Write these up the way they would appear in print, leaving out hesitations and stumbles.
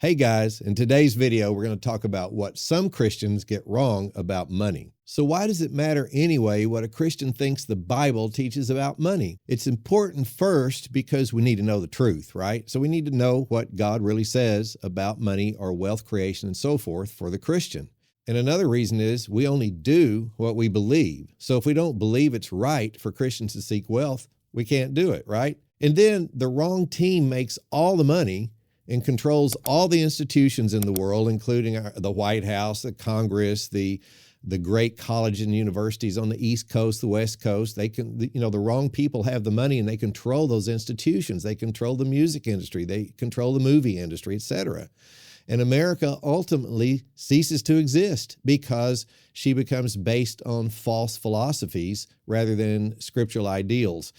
Hey guys, in today's video, we're going to talk about what some Christians get wrong about money. So why does it matter anyway what a Christian thinks the Bible teaches about money? It's important first because we need to know the truth, right? So we need to know what God really says about money or wealth creation and so forth for the Christian. And another reason is we only do what we believe. So if we don't believe it's right for Christians to seek wealth, we can't do it, right? And then the wrong team makes all the money and controls all the institutions in the world, including the White House, the Congress, the great colleges and universities on the East Coast, the West Coast. They can, the wrong people have the money and they control those institutions. They control the music industry. They control the movie industry, etc. And America ultimately ceases to exist because she becomes based on false philosophies rather than scriptural ideals.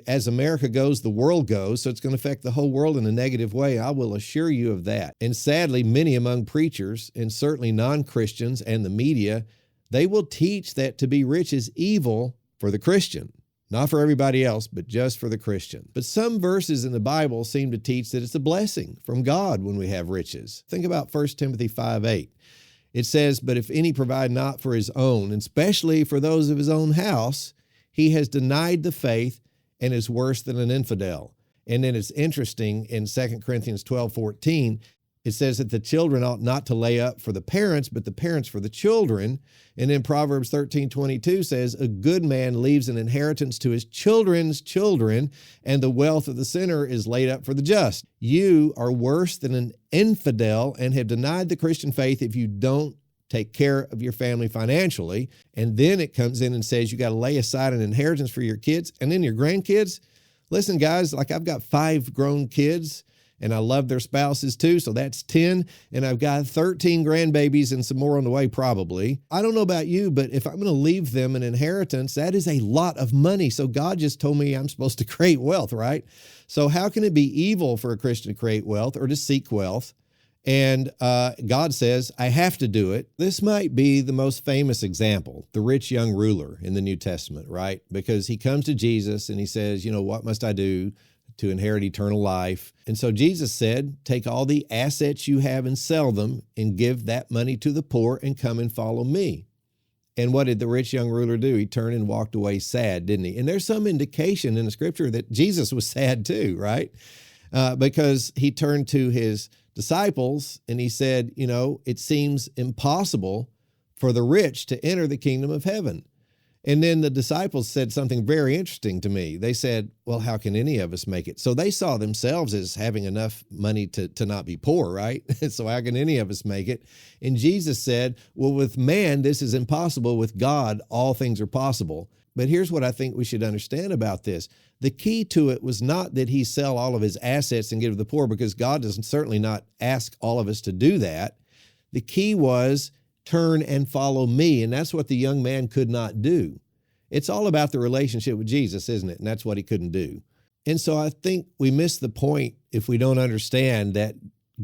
As America goes, the world goes, so it's going to affect the whole world in a negative way. I will assure you of that. And sadly, many among preachers, and certainly non-Christians and the media, they will teach that to be rich is evil for the Christian. Not for everybody else, but just for the Christian. But some verses in the Bible seem to teach that it's a blessing from God when we have riches. Think about 1 Timothy 5:8. It says, "But if any provide not for his own, and especially for those of his own house, he has denied the faith and is worse than an infidel." And then it's interesting in 2 Corinthians 12:14, it says that the children ought not to lay up for the parents, but the parents for the children. And then Proverbs 13:22 says, "A good man leaves an inheritance to his children's children, and the wealth of the sinner is laid up for the just." You are worse than an infidel and have denied the Christian faith if you don't take care of your family financially. And then it comes in and says you got to lay aside an inheritance for your kids and then your grandkids. Listen, guys, like I've got 5 grown kids, and I love their spouses too, so that's 10. And I've got 13 grandbabies and some more on the way probably. I don't know about you, but if I'm going to leave them an inheritance, that is a lot of money. So God just told me I'm supposed to create wealth, right? So how can it be evil for a Christian to create wealth or to seek wealth? And God says, I have to do it. This might be the most famous example, the rich young ruler in the New Testament, right? Because he comes to Jesus and he says, what must I do to inherit eternal life? And so Jesus said, take all the assets you have and sell them and give that money to the poor and come and follow me. And what did the rich young ruler do? He turned and walked away sad, didn't he? And there's some indication in the scripture that Jesus was sad too, right? Because he turned to his disciples and he said, it seems impossible for the rich to enter the kingdom of heaven. And then the disciples said something very interesting to me. They said, well, how can any of us make it? So they saw themselves as having enough money to not be poor, right? So how can any of us make it? And Jesus said, well, with man, this is impossible. With God, all things are possible. But here's what I think we should understand about this. The key to it was not that he sell all of his assets and give to the poor, because God doesn't certainly not ask all of us to do that. The key was turn and follow me. And that's what the young man could not do. It's all about the relationship with Jesus, isn't it? And that's what he couldn't do. And so I think we miss the point if we don't understand that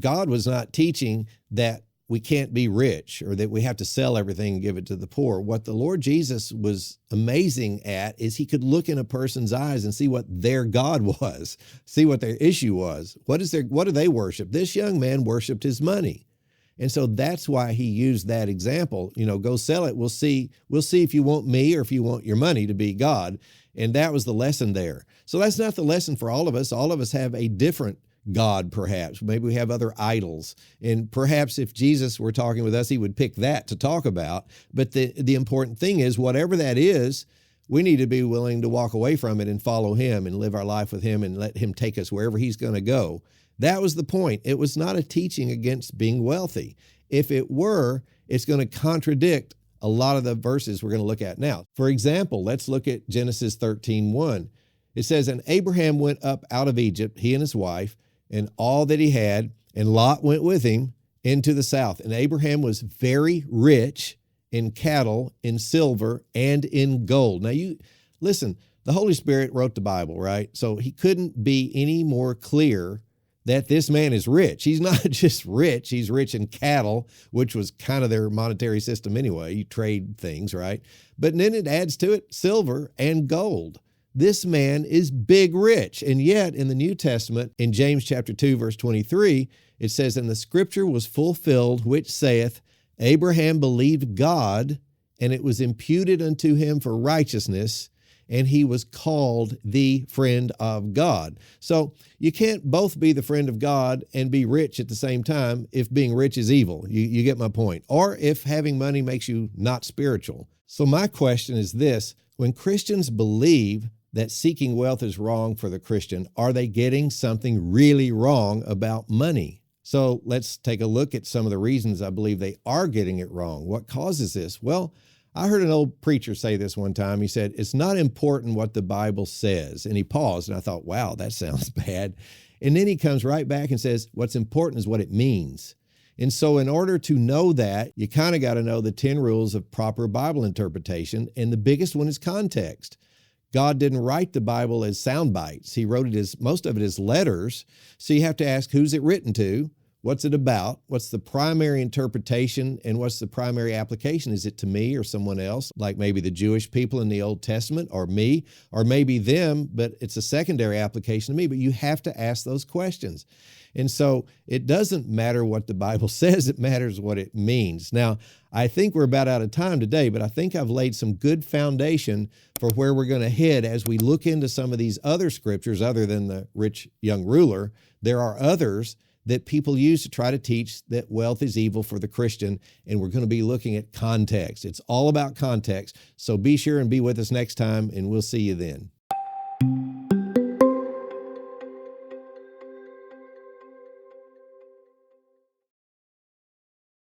God was not teaching that we can't be rich or that we have to sell everything and give it to the poor. What the Lord Jesus was amazing at is he could look in a person's eyes and see what their God was, see what their issue was. What do they worship? This young man worshiped his money. And so that's why he used that example, go sell it. We'll see if you want me or if you want your money to be God. And that was the lesson there. So that's not the lesson for all of us. All of us have a different God, perhaps. Maybe we have other idols. And perhaps if Jesus were talking with us, he would pick that to talk about. But the important thing is, whatever that is, we need to be willing to walk away from it and follow him and live our life with him and let him take us wherever he's going to go. That was the point. It was not a teaching against being wealthy. If it were, it's going to contradict a lot of the verses we're going to look at now. For example, let's look at Genesis 13:1. It says, "And Abraham went up out of Egypt, he and his wife, and all that he had, and Lot went with him into the south. And Abraham was very rich in cattle, in silver, and in gold." Now you listen, the Holy Spirit wrote the Bible, right? So he couldn't be any more clear that this man is rich. He's not just rich. He's rich in cattle, which was kind of their monetary system anyway. You trade things, right? But then it adds to it silver and gold. This man is big rich. And yet in the New Testament, in James chapter 2, verse 23, it says, "And the scripture was fulfilled, which saith, Abraham believed God, and it was imputed unto him for righteousness, and he was called the friend of God." So you can't both be the friend of God and be rich at the same time if being rich is evil. You get my point. Or if having money makes you not spiritual. So my question is this: when Christians believe that seeking wealth is wrong for the Christian, are they getting something really wrong about money? So let's take a look at some of the reasons I believe they are getting it wrong. What causes this? Well, I heard an old preacher say this one time. He said, "It's not important what the Bible says." And he paused, and I thought, wow, that sounds bad. And then he comes right back and says, what's important is what it means. And so in order to know that, you kind of got to know the 10 rules of proper Bible interpretation. And the biggest one is context. God didn't write the Bible as sound bites. He wrote it as, most of it as letters. So you have to ask, who's it written to? What's it about? What's the primary interpretation, and what's the primary application? Is it to me or someone else, like maybe the Jewish people in the Old Testament, or me, or maybe them, but it's a secondary application to me? But you have to ask those questions. And so it doesn't matter what the Bible says, it matters what it means. Now, I think we're about out of time today, but I think I've laid some good foundation for where we're going to head as we look into some of these other scriptures other than the rich young ruler. There are others that people use to try to teach that wealth is evil for the Christian, and we're going to be looking at context. It's all about context. So be sure and be with us next time, and we'll see you then.